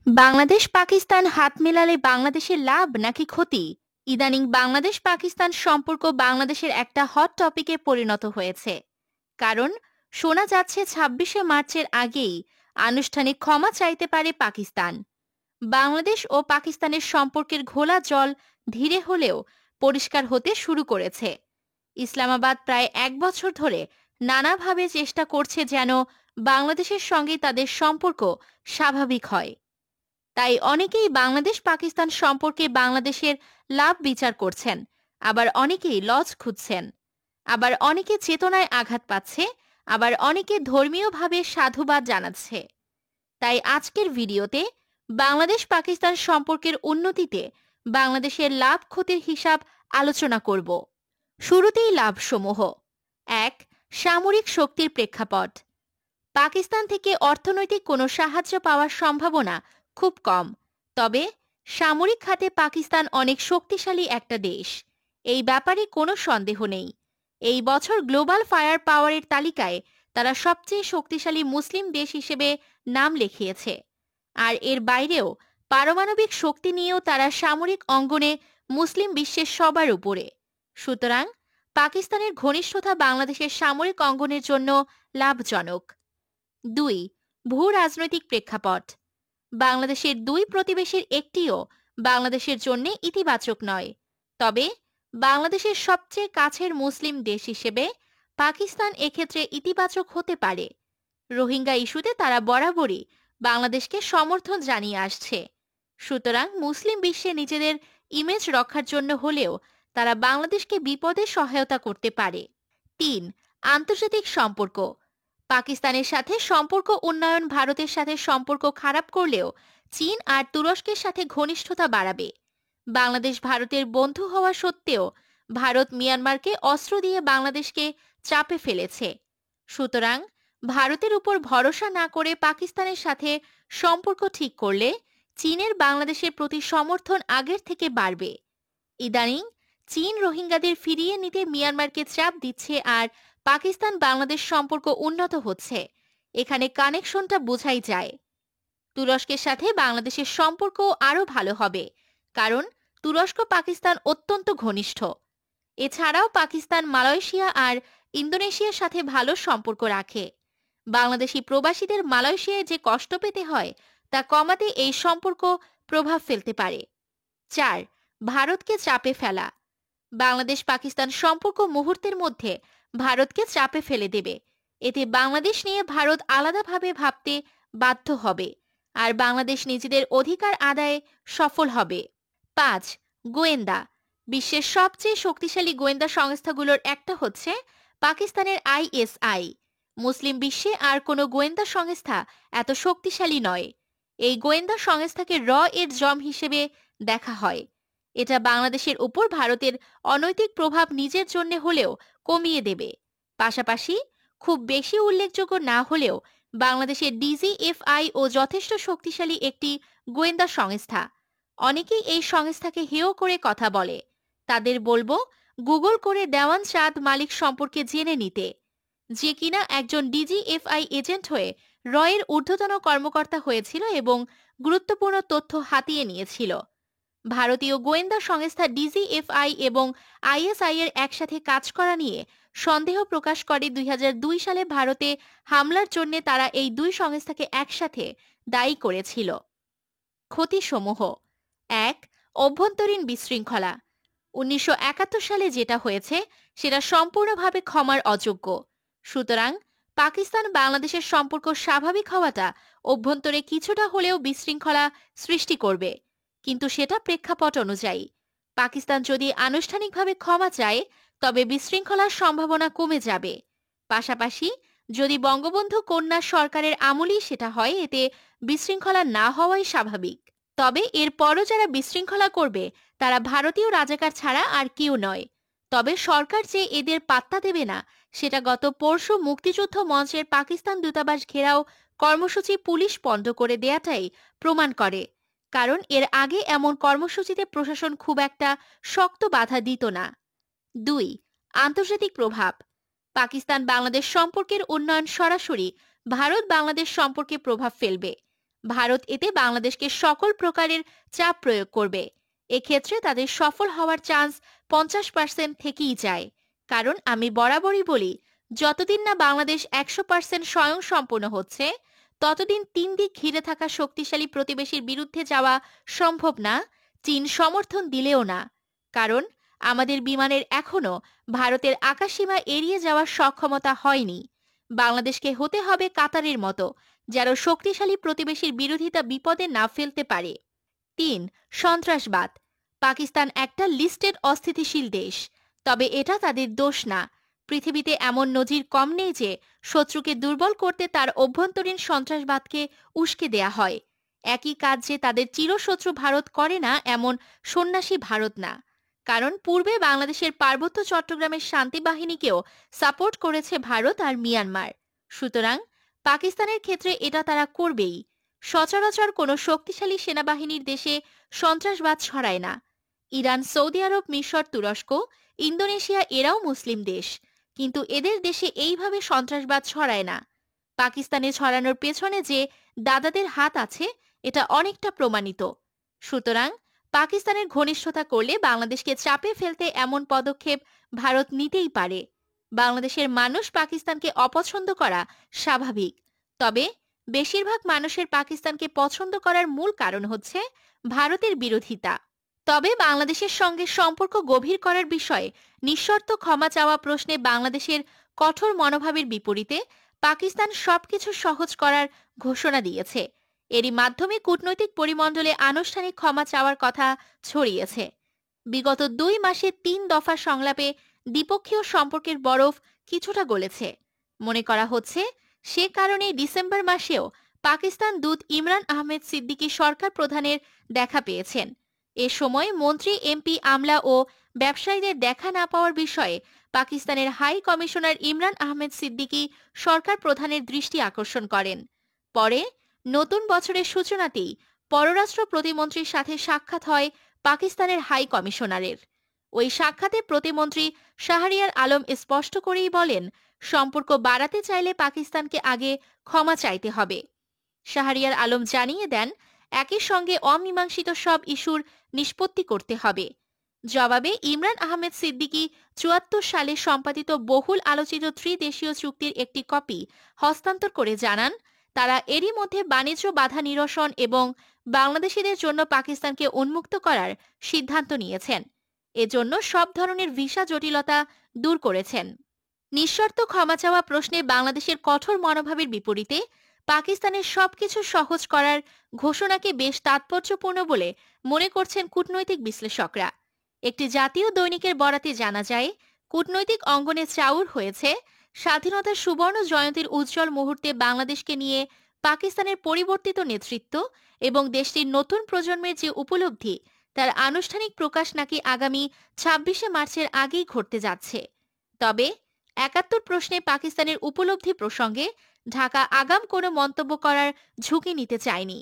বাংলাদেশ পাকিস্তান হাত মেলালে বাংলাদেশের লাভ নাকি ক্ষতি? ইদানিং বাংলাদেশ পাকিস্তান সম্পর্ক বাংলাদেশের একটা হট টপিকে পরিণত হয়েছে। কারণ শোনা যাচ্ছে ২৬শে মার্চের আগেই আনুষ্ঠানিক ক্ষমা চাইতে পারে পাকিস্তান। বাংলাদেশ ও পাকিস্তানের সম্পর্কের ঘোলা জল ধীরে হলেও পরিষ্কার হতে শুরু করেছে। ইসলামাবাদ প্রায় ১ বছর ধরে নানাভাবে চেষ্টা করছে যেন বাংলাদেশের সঙ্গে তাদের সম্পর্ক স্বাভাবিক হয়। তাই অনেকেই বাংলাদেশ পাকিস্তান সম্পর্কে বাংলাদেশের লাভ বিচার করছেন, আবার অনেকেই লজ খুঁজছেন, আবার অনেকে চেতনায় আঘাত পাচ্ছে, আবার অনেকে ধর্মীয়ভাবে সাধুবাদ জানাচ্ছে। তাই আজকের ভিডিওতে বাংলাদেশ পাকিস্তান সম্পর্কের উন্নতিতে বাংলাদেশের লাভ ক্ষতির হিসাব আলোচনা করব। শুরুতেই লাভসমূহ। ১. সামরিক শক্তির প্রেক্ষাপট। পাকিস্তান থেকে অর্থনৈতিক কোনো সাহায্য পাওয়ার সম্ভাবনা খুব কম, তবে সামরিক খাতে পাকিস্তান অনেক শক্তিশালী একটা দেশ, এই ব্যাপারে কোনো সন্দেহ নেই। এই বছর গ্লোবাল ফায়ার পাওয়ারের তালিকায় তারা সবচেয়ে শক্তিশালী মুসলিম দেশ হিসেবে নাম লিখিয়েছে। আর এর বাইরেও পারমাণবিক শক্তি নিয়েও তারা সামরিক অঙ্গনে মুসলিম বিশ্বের সবার উপরে। সুতরাং পাকিস্তানের ঘনিষ্ঠতা বাংলাদেশের সামরিক অঙ্গনের জন্য লাভজনক। ২. ভূ রাজনৈতিক প্রেক্ষাপট। বাংলাদেশের দুই প্রতিবেশীর একটিও বাংলাদেশের জন্য ইতিবাচক নয়, তবে বাংলাদেশের সবচেয়ে কাছের মুসলিম দেশ হিসেবে পাকিস্তান এক্ষেত্রে ইতিবাচক হতে পারে। রোহিঙ্গা ইস্যুতে তারা বরাবরই বাংলাদেশকে সমর্থন জানিয়ে আসছে। সুতরাং মুসলিম বিশ্বে নিজেদের ইমেজ রক্ষার জন্য হলেও তারা বাংলাদেশকে বিপদে সহায়তা করতে পারে। ৩. আন্তর্জাতিক সম্পর্ক। পাকিস্তানের সাথে সম্পর্ক উন্নয়ন ভারতের সাথে সম্পর্ক খারাপ করলেও চীন আর তুরস্কের সাথে ঘনিষ্ঠতা বাড়াবে। বাংলাদেশ ভারতের বন্ধু হওয়া সত্ত্বেও ভারত মিয়ানমারকে অস্ত্র দিয়ে বাংলাদেশকে চাপে ফেলেছে। সুতরাং ভারতের উপর ভরসা না করে পাকিস্তানের সাথে সম্পর্ক ঠিক করলে চীনের বাংলাদেশের প্রতি সমর্থন আগের থেকে বাড়বে। ইদানিং চীন রোহিঙ্গাদের ফিরিয়ে নিতে মিয়ানমারকে চাপ দিচ্ছে আর পাকিস্তান বাংলাদেশ সম্পর্ক উন্নত হচ্ছে। এখানে কানেকশনটা বোঝাই যায়। তুরস্কের সাথে বাংলাদেশের সম্পর্ক আরও ভালো হবে, কারণ তুরস্ক পাকিস্তান অত্যন্ত ঘনিষ্ঠ। এছাড়াও পাকিস্তান মালয়েশিয়া আর ইন্দোনেশিয়ার সাথে ভালো সম্পর্ক রাখে। বাংলাদেশি প্রবাসীদের মালয়েশিয়ায় যে কষ্ট পেতে হয় তা কমাতে এই সম্পর্ক প্রভাব ফেলতে পারে। ৪. ভারতকে চাপে ফেলা। বাংলাদেশ পাকিস্তান সম্পর্ক মুহূর্তের মধ্যে ভারতকে চাপে ফেলে দেবে। এতে বাংলাদেশ নিয়ে ভারত আলাদাভাবে ভাবতে বাধ্য হবে, আর বাংলাদেশ নিজেদের অধিকার আদায়ে সফল হবে। ৫. গোয়েন্দা। বিশ্বের সবচেয়ে শক্তিশালী গোয়েন্দা সংস্থাগুলোর একটা হচ্ছে পাকিস্তানের আইএসআই। মুসলিম বিশ্বে আর কোনো গোয়েন্দা সংস্থা এত শক্তিশালী নয়। এই গোয়েন্দা সংস্থাকে এর জম হিসেবে দেখা হয়। এটা বাংলাদেশের উপর ভারতের অনৈতিক প্রভাব নিজের জন্য হলেও কমিয়ে দেবে। পাশাপাশি খুব বেশি উল্লেখযোগ্য না হলেও বাংলাদেশের ডিজিএফআই ও যথেষ্ট শক্তিশালী একটি গোয়েন্দা সংস্থা। অনেকেই এই সংস্থাকে হেয় করে কথা বলে। তাদের বলবো গুগল করে দেওয়ান চাঁদ মালিক সম্পর্কে জেনে নিতে, যে কিনা একজন ডিজিএফআই এজেন্ট হয়ে এর ঊর্ধ্বতন কর্মকর্তা হয়েছিল এবং গুরুত্বপূর্ণ তথ্য হাতিয়ে নিয়েছিল। ভারতীয় গোয়েন্দা সংস্থা ডিজিএফআই এবং আইএসআই এর একসাথে কাজ করা নিয়ে সন্দেহ প্রকাশ করে ২০০২ সালে ভারতে হামলার জন্য তারা এই দুই সংস্থাকে একসাথে দায়ী করেছিল। ক্ষতিসমূহ। ১. অভ্যন্তরীণ বিশৃঙ্খলা। ১৯৭১ সালে যেটা হয়েছে সেটা সম্পূর্ণভাবে ক্ষমার অযোগ্য। সুতরাং পাকিস্তান বাংলাদেশের সম্পর্ক স্বাভাবিক হওয়াটা অভ্যন্তরে কিছুটা হলেও বিশৃঙ্খলা সৃষ্টি করবে, কিন্তু সেটা প্রেক্ষাপট অনুযায়ী। পাকিস্তান যদি আনুষ্ঠানিকভাবে ক্ষমা চায় তবে বিশৃঙ্খলার সম্ভাবনা কমে যাবে। পাশাপাশি যদি বঙ্গবন্ধু কন্যা সরকারের আমলেই সেটা হয়, এতে বিশৃঙ্খলা না হওয়াই স্বাভাবিক। তবে এরপরও যারা বিশৃঙ্খলা করবে তারা ভারতীয় রাজাকার ছাড়া আর কেউ নয়। তবে সরকার যে এদের পাত্তা দেবে না সেটা গত পরশু মুক্তিযুদ্ধ মঞ্চের পাকিস্তান দূতাবাস ঘেরাও কর্মসূচি পুলিশ বন্ধ করে দেয়াটাই প্রমাণ করে, কারণ এর আগে এমন কর্মসূচিতে প্রশাসন খুব একটা শক্ত বাধা দিত না। ২. আন্তর্জাতিক প্রভাব। পাকিস্তান বাংলাদেশ সম্পর্কের উন্নয়ন সরাসরি ভারত বাংলাদেশ সম্পর্কে প্রভাব ফেলবে। ভারত এতে বাংলাদেশকে সকল প্রকারের চাপ প্রয়োগ করবে। এক্ষেত্রে তাদের সফল হওয়ার চান্স 50% থেকেই যায়। কারণ আমি বরাবরই বলি, যতদিন না বাংলাদেশ 100% স্বয়ংসম্পূর্ণ হচ্ছে, ততদিন তিন দিক ঘিরে থাকা শক্তিশালী প্রতিবেশীর বিরুদ্ধে যাওয়া সম্ভব না, চীন সমর্থন দিলেও না। কারণ আমাদের বিমানের এখনো ভারতের আকাশসীমা এড়িয়ে যাওয়ার সক্ষমতা হয়নি। বাংলাদেশকে হতে হবে কাতারের মতো, যেন শক্তিশালী প্রতিবেশীর বিরোধিতা বিপদে না ফেলতে পারে। ৩. সন্ত্রাসবাদ। পাকিস্তান একটা লিস্টেড অস্থিতিশীল দেশ, তবে এটা তাদের দোষ না। পৃথিবীতে এমন নজির কম নেই যে শত্রুকে দুর্বল করতে তার অভ্যন্তরীণ সন্ত্রাসবাদকে উস্কে দেয়া হয়। একই কাজ যে তাদের চিরশত্রু ভারত করে না, এমন সন্ন্যাসী ভারত না। কারণ পূর্বে বাংলাদেশের পার্বত্য চট্টগ্রামের শান্তি বাহিনীকেও সাপোর্ট করেছে ভারত আর মিয়ানমার। সুতরাং পাকিস্তানের ক্ষেত্রে এটা তারা করবেই। সচরাচর কোনো শক্তিশালী সেনাবাহিনীর দেশে সন্ত্রাসবাদ ছড়ায় না। ইরান, সৌদি আরব, মিশর, তুরস্ক, ইন্দোনেশিয়া এরাও মুসলিম দেশ, কিন্তু এদের দেশে এইভাবে সন্ত্রাসবাদ ছড়ায় না। পাকিস্তানে ছড়ানোর পেছনে যে দাদাদের হাত আছে, এটা অনেকটা প্রমাণিত। সুতরাং পাকিস্তানের ঘনিষ্ঠতা করলে বাংলাদেশকে চাপে ফেলতে এমন পদক্ষেপ ভারত নিতেই পারে। বাংলাদেশের মানুষ পাকিস্তানকে অপছন্দ করা স্বাভাবিক, তবে বেশিরভাগ মানুষের পাকিস্তানকে পছন্দ করার মূল কারণ হচ্ছে ভারতের বিরোধিতা। তবে বাংলাদেশের সঙ্গে সম্পর্ক গভীর করার বিষয়ে নিঃশর্ত ক্ষমা চাওয়া প্রশ্নে বাংলাদেশের কঠোর মনোভাবের বিপরীতে পাকিস্তান সবকিছু সহজ করার ঘোষণা দিয়েছে। এরই মাধ্যমে কূটনৈতিক পরিমণ্ডলে আনুষ্ঠানিক ক্ষমা চাওয়ার কথা ছড়িয়েছে। বিগত 2 মাসে 3 দফা সংলাপে দ্বিপক্ষীয় সম্পর্কের বরফ কিছুটা গলেছে। মনে করা হচ্ছে সে কারণে ডিসেম্বর মাসেও পাকিস্তান দূত ইমরান আহমেদ সিদ্দিকী সরকার প্রধানের দেখা পেয়েছেন। এ সময় মন্ত্রী, এমপি, আমলা ও ব্যবসায়ীদের দেখা না পাওয়ার বিষয়ে পাকিস্তানের হাই কমিশনার ইমরান আহমেদ সিদ্দিকী সরকার প্রধানের দৃষ্টি আকর্ষণ করেন। পরে নতুন বছরের সূচনাতেই পররাষ্ট্র প্রতিমন্ত্রীর সাথে সাক্ষাৎ হয় পাকিস্তানের হাই কমিশনারের। ওই সাক্ষাতে প্রতিমন্ত্রী শাহরিয়ার আলম স্পষ্ট করেই বলেন, সম্পর্ক বাড়াতে চাইলে পাকিস্তানকে আগে ক্ষমা চাইতে হবে। শাহরিয়ার আলম জানিয়ে দেন, একই সঙ্গে অমীমাংসিত সব ইস্যুর নিষ্পত্তি করতে হবে। জবাবে ইমরান আহমেদ সিদ্দিকী ৭৪ সালে সম্পাদিত বহুল আলোচিত ত্রিদেশীয় চুক্তির একটি কপি হস্তান্তর করে জানান, তারা এরই মধ্যে বাণিজ্য বাধা নিরসন এবং বাংলাদেশিদের জন্য পাকিস্তানকে উন্মুক্ত করার সিদ্ধান্ত নিয়েছেন। এজন্য সব ধরনের ভিসা জটিলতা দূর করেছেন। নিঃশর্ত ক্ষমা চাওয়া প্রশ্নে বাংলাদেশের কঠোর মনোভাবের বিপরীতে পাকিস্তানের সবকিছু সহজ করার ঘোষণাকে বেশ তাৎপর্যপূর্ণ বলে মনে করছেন কূটনৈতিক বিশ্লেষকরা। একটি জাতীয় দৈনিকের বরাতে জানা যায়, কূটনৈতিক অঙ্গনে চাউর হয়েছে স্বাধীনতার সুবর্ণ জয়ন্তীর উজ্জ্বল মুহূর্তে বাংলাদেশকে নিয়ে পাকিস্তানের পরিবর্তিত নেতৃত্ব এবং দেশটির নতুন প্রজন্মের যে উপলব্ধি, তার আনুষ্ঠানিক প্রকাশ নাকি আগামী ২৬শে মার্চের আগেই ঘটতে যাচ্ছে। তবে ৭১ প্রশ্নে পাকিস্তানের উপলব্ধি প্রসঙ্গে ঢাকা আগাম কোনো মন্তব্য করার ঝুঁকি নিতে চায়নি।